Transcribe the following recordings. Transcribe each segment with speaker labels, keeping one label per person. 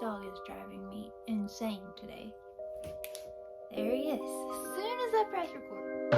Speaker 1: dog is driving me insane today. There he is. As soon as I press record.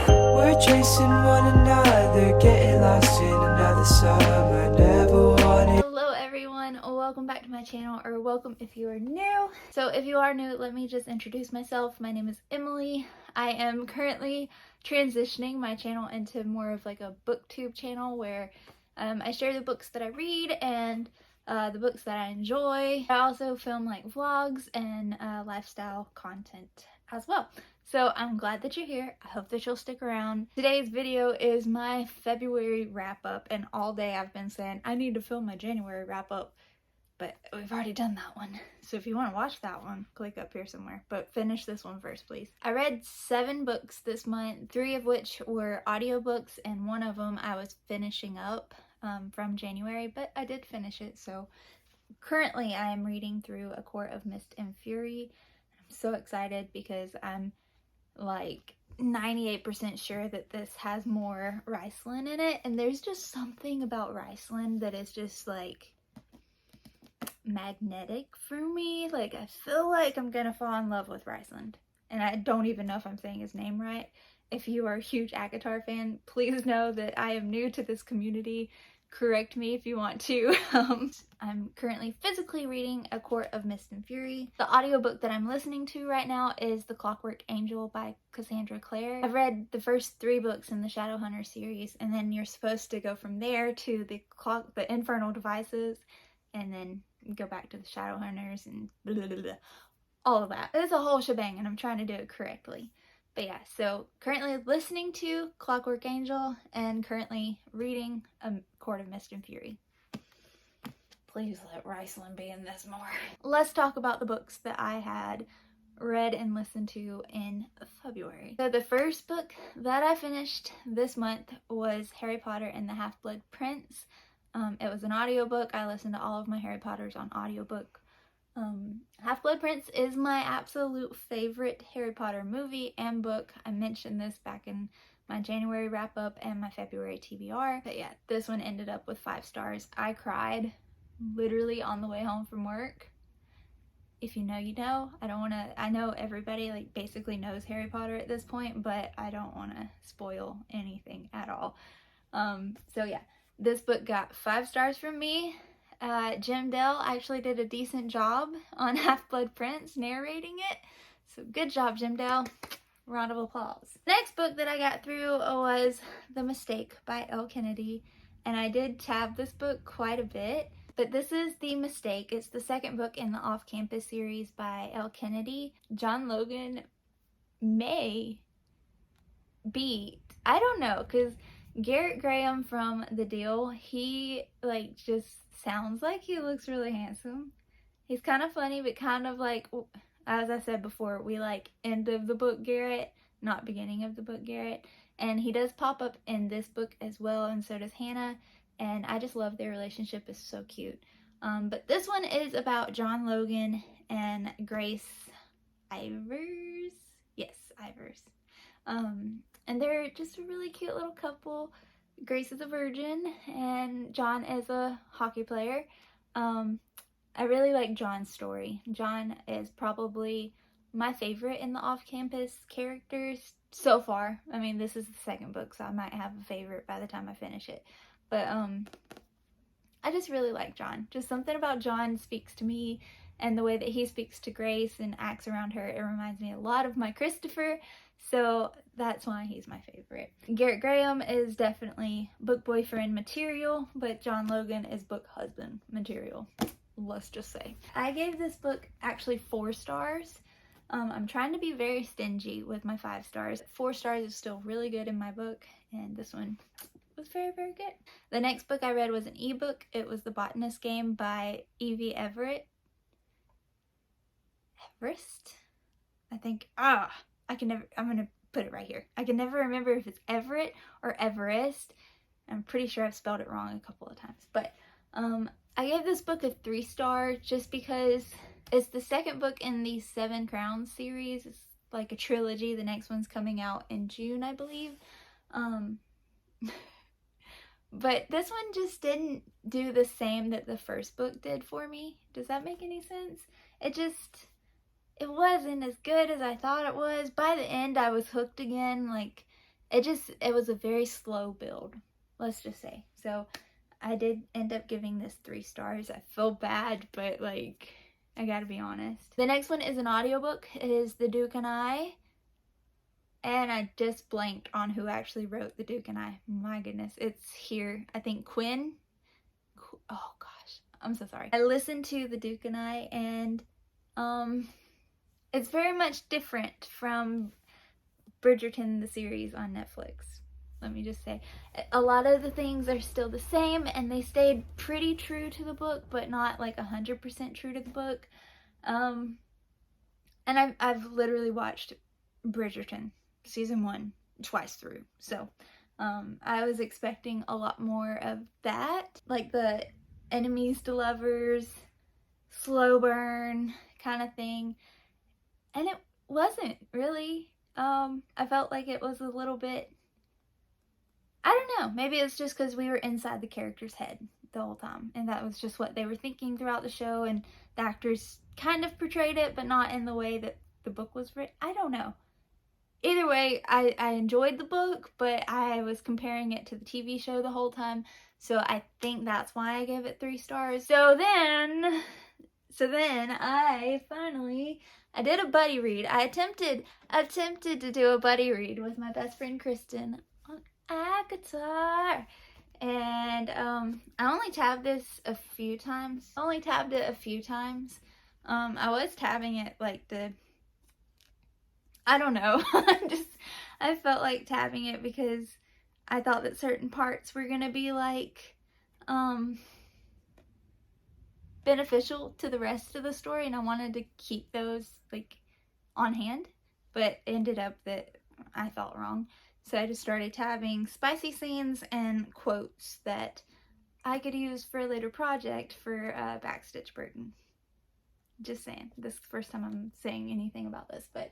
Speaker 2: We're chasing one another, getting lost in another summer. Never wanted.
Speaker 1: Hello everyone, welcome back to my channel, or welcome if you are new. So if you are new, let me just introduce myself. My name is Emily. I am currently transitioning my channel into more of like a booktube channel where I share the books that I read and the books that I enjoy. I also film like vlogs and lifestyle content as well. So I'm glad that you're here. I hope that you'll stick around. Today's video is my February wrap up, and all day I've been saying I need to film my January wrap up, but we've already done that one. So if you want to watch that one, click up here somewhere, but finish this one first, please. I read 7 books this month, 3 of which were audiobooks, and 1 of them I was finishing up from January, but I did finish it. So currently I am reading through A Court of Mist and Fury. I'm so excited because I'm like 98% sure that this has more Riceland in it, and there's just something about Riceland that is just like magnetic for me. Like I feel like I'm gonna fall in love with Riceland, and I don't even know if I'm saying his name right. If you are a huge ACOTAR fan, please know that I am new to this community. Correct me if you want to. I'm currently physically reading A Court of Mist and Fury. The audiobook that I'm listening to right now is The Clockwork Angel by Cassandra Clare. I've read the first 3 books in the Shadowhunter series, and then you're supposed to go from there to the Infernal Devices, and then go back to the Shadowhunters and blah, blah, blah, blah. All of that. It's a whole shebang, and I'm trying to do it correctly. But yeah, so currently listening to Clockwork Angel and currently reading A Court of Mist and Fury. Please let Riceland be in this more. Let's talk about the books that I had read and listened to in February. So the first book that I finished this month was Harry Potter and the Half-Blood Prince. It was an audiobook. I listened to all of my Harry Potters on audiobook. Half-Blood Prince is my absolute favorite Harry Potter movie and book. I mentioned this back in my January wrap-up and my February TBR. But yeah, this one ended up with 5 stars. I cried literally on the way home from work. If you know, you know. I know everybody like basically knows Harry Potter at this point, but I don't want to spoil anything at all. So yeah, this book got 5 stars from me. Jim Dale actually did a decent job on Half-Blood Prince narrating it. So good job, Jim Dale. Round of applause. Next book that I got through was The Mistake by Elle Kennedy. And I did tab this book quite a bit. But this is The Mistake. It's the 2nd book in the Off-Campus series by Elle Kennedy. John Logan may beat, I don't know, because Garrett Graham from The Deal, he like just sounds like he looks really handsome. He's kind of funny, but kind of like, as I said before, we like end of the book Garrett, not beginning of the book Garrett. And he does pop up in this book as well, and so does Hannah. And I just love their relationship. It's so cute. But this one is about John Logan and Grace Ivers. Yes, Ivers. And they're just a really cute little couple. Grace is a virgin and John is a hockey player. I really like John's story. John is probably my favorite in the off-campus characters so far. I mean, this is the 2nd book, so I might have a favorite by the time I finish it. But I just really like John. Just something about John speaks to me, and the way that he speaks to Grace and acts around her, it reminds me a lot of my Christopher. So that's why he's my favorite. Garrett Graham is definitely book boyfriend material, but John Logan is book husband material, let's just say. I gave this book actually 4 stars. I'm trying to be very stingy with my 5 stars. 4 stars is still really good in my book, and this one was very, very good. The next book I read was an ebook. It was The Botanist Game by Evie Everett. Everest? I think, I'm gonna put it right here. I can never remember if it's Everett or Everest. I'm pretty sure I've spelled it wrong a couple of times. But I gave this book a 3 star just because it's the 2nd book in the 7 Crowns series. It's like a trilogy. The next one's coming out in June, I believe. But this one just didn't do the same that the first book did for me. Does that make any sense? It wasn't as good as I thought it was. By the end, I was hooked again. Like, it was a very slow build, let's just say. So I did end up giving this 3 stars. I feel bad, but like, I gotta be honest. The next one is an audiobook. It is The Duke and I. And I just blanked on who actually wrote The Duke and I. My goodness, it's here. I think Quinn. Oh gosh, I'm so sorry. I listened to The Duke and I, and it's very much different from Bridgerton, the series on Netflix. Let me just say, a lot of the things are still the same, and they stayed pretty true to the book, but not like 100% true to the book. And I've literally watched Bridgerton season 1 twice through, so I was expecting a lot more of that, like the enemies to lovers, slow burn kind of thing, and it wasn't really. I felt like it was a little bit, I don't know, maybe it's just because we were inside the character's head the whole time, and that was just what they were thinking throughout the show, and the actors kind of portrayed it, but not in the way that the book was written. I don't know. Either way, I enjoyed the book, but I was comparing it to the TV show the whole time, so I think that's why I gave it 3 stars. So then I did a buddy read. I attempted to do a buddy read with my best friend Kristen on ACOTAR. And I only tabbed this a few times. I was tabbing it like I don't know. I felt like tabbing it because I thought that certain parts were gonna be like beneficial to the rest of the story, and I wanted to keep those like on hand, but it ended up that I thought wrong. So I just started tabbing spicy scenes and quotes that I could use for a later project for Backstitch Burden. Just saying, this is the first time I'm saying anything about this, but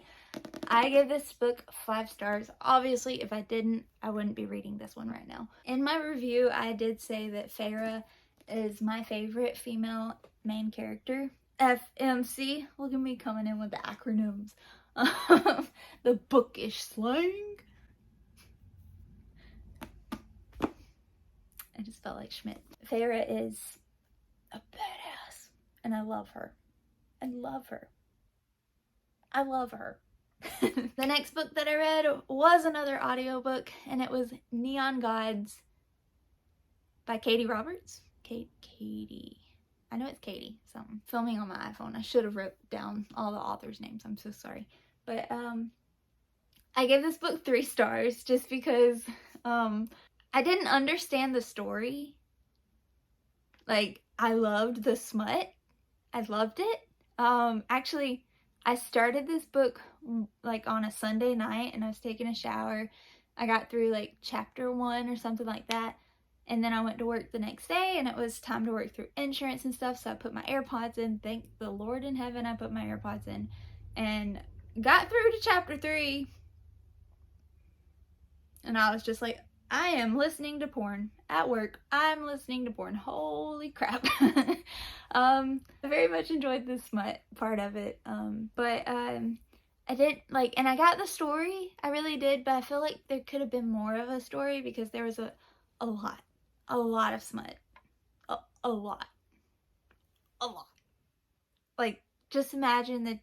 Speaker 1: I gave this book 5 stars. Obviously, if I didn't, I wouldn't be reading this one right now. In my review, I did say that Feyre is my favorite female main character. FMC, look at me coming in with the acronyms. The bookish slang. I just felt like Schmidt. Feyre is a badass, and I love her. I love her. The next book that I read was another audiobook, and it was Neon Gods by Katie Roberts. Katie. I know it's Katie something. Filming on my iPhone. I should have wrote down all the authors' names. I'm so sorry. But I gave this book 3 stars just because I didn't understand the story. Like, I loved the smut. I loved it. Actually, I started this book like on a Sunday night, and I was taking a shower. I got through like chapter 1 or something like that, and then I went to work the next day, and it was time to work through insurance and stuff, so I put my AirPods in. Thank the Lord in heaven I put my AirPods in, and got through to chapter 3, and I was just like, I am listening to porn at work. I'm listening to porn. Holy crap. I very much enjoyed the smut part of it. But I didn't like, and I got the story. I really did, but I feel like there could have been more of a story because there was a lot of smut. A lot. Like, just imagine that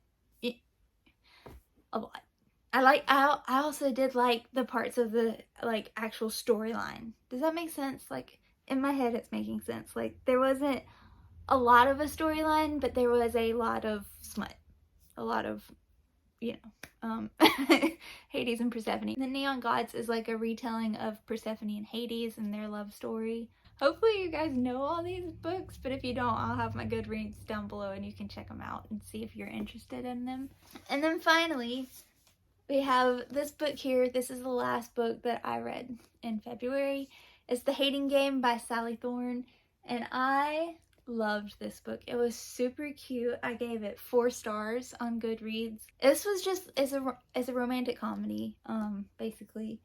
Speaker 1: a lot. I also did like the parts of the like actual storyline. Does that make sense? Like, in my head it's making sense. Like, there wasn't a lot of a storyline, but there was a lot of smut. A lot of, you know, Hades and Persephone. The Neon Gods is like a retelling of Persephone and Hades and their love story. Hopefully you guys know all these books, but if you don't, I'll have my Goodreads down below and you can check them out and see if you're interested in them. And then finally, we have this book here. This is the last book that I read in February. It's The Hating Game by Sally Thorne, and I loved this book. It was super cute. I gave it 4 stars on Goodreads. This was just, it's a romantic comedy, basically.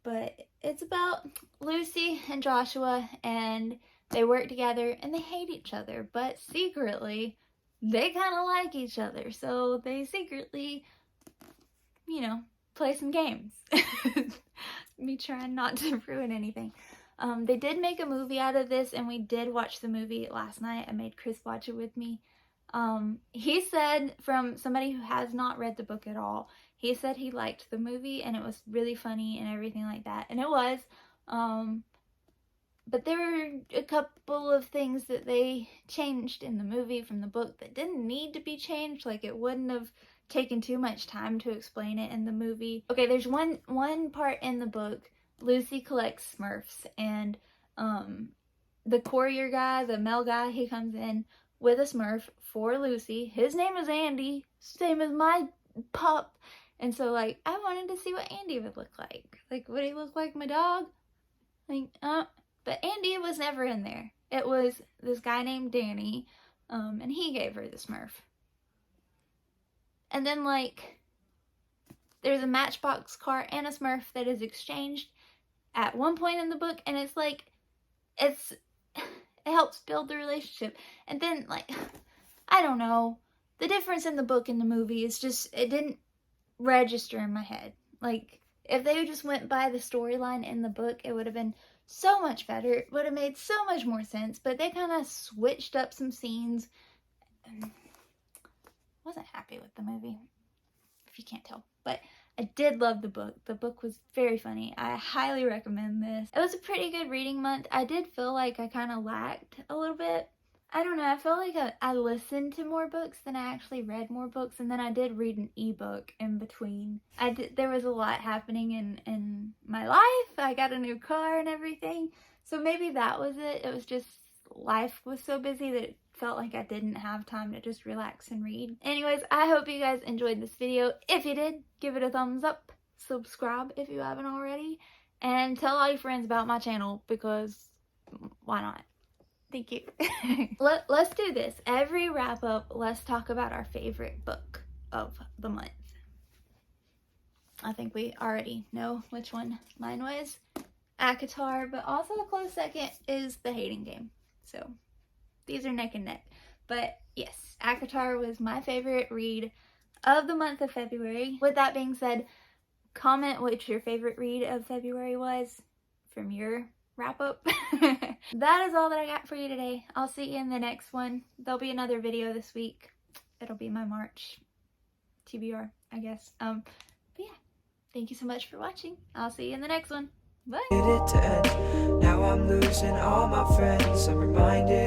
Speaker 1: but it's about Lucy and Joshua, and they work together and they hate each other, but secretly they kind of like each other, so they secretly, you know, play some games. Me trying not to ruin anything. They did make a movie out of this, and we did watch the movie last night. I made Chris watch it with me. He said, from somebody who has not read the book at all, he said he liked the movie and it was really funny and everything like that. And it was. But there were a couple of things that they changed in the movie from the book that didn't need to be changed. Like, it wouldn't have taken too much time to explain it in the movie. Okay, there's one part in the book. Lucy collects Smurfs, and the courier guy, the male guy, he comes in with a Smurf for Lucy. His name is Andy, same as my pup. And so, like, I wanted to see what Andy would look like. Like, would he look like my dog? Like, but Andy was never in there. It was this guy named Danny, and he gave her the Smurf. And then, like, there's a Matchbox car and a Smurf that is exchanged at one point in the book, and it's like, it helps build the relationship. And then, like, I don't know, the difference in the book and the movie is just, it didn't register in my head. Like, if they just went by the storyline in the book, it would have been so much better. It would have made so much more sense, but they kind of switched up some scenes. Wasn't happy with the movie, if you can't tell. But I did love the book. The book was very funny. I highly recommend this. It was a pretty good reading month. I did feel like I kind of lacked a little bit. I don't know, I felt like I listened to more books than I actually read more books, and then I did read an ebook in between. There was a lot happening in my life. I got a new car and everything, so maybe that was it. It was just life was so busy that it felt like I didn't have time to just relax and read. Anyways, I hope you guys enjoyed this video. If you did, give it a thumbs up, subscribe if you haven't already, and tell all your friends about my channel, because why not? Thank you. Let's do this. Every wrap up, let's talk about our favorite book of the month. I think we already know which one mine was. ACOTAR, but also a close second is The Hating Game. So these are neck and neck. But yes, ACOTAR was my favorite read of the month of February. With that being said, comment what your favorite read of February was from your wrap up. That is all that I got for you today. I'll see you in the next one. There'll be another video this week. It'll be my March TBR, I guess. But yeah, thank you so much for watching. I'll see you in the next one. Bye.
Speaker 2: Now I'm losing all my friends. I'm reminded